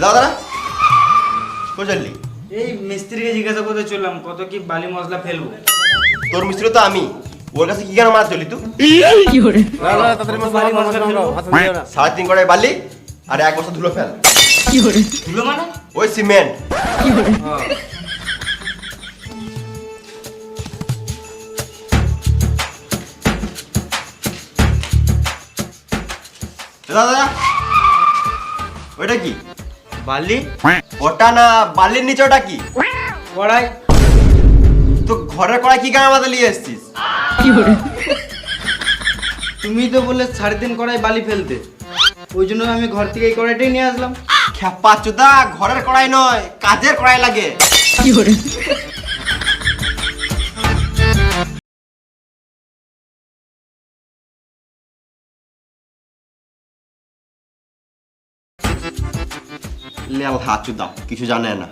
দাদা কই চললি? এই মিস্ত্রিকে জিজ্ঞাসা করতে চললাম কত কি বালি মশলা ফেলবো। তোর মিস্ত্রি তো আমি, ওর কাছে কি কেন মার চলি তুই? 3.5 কড়াই বালি আর 1 বস্তা ধুলো ফেল। ধুলো মানে? ওই সিমেন্ট। দাদা ওইটা কি? বালি? ওটা না, বালির নিচে ওটা কি? কড়াই। তো ঘরের কড়াই কি গায়ে মাথা নিয়ে এসেছিস? তুমি তো বললে 3.5 কড়াই বালি ফেলতে, ওই জন্য আমি ঘর থেকে এই কড়াইটাই নিয়ে আসলাম। খেপা চোদা, ঘরের কড়াই নয়, কাজের কড়াই লাগে। লেল হাত চোদা, কিছু জানে না।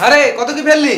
আরে কত কি ফেললি?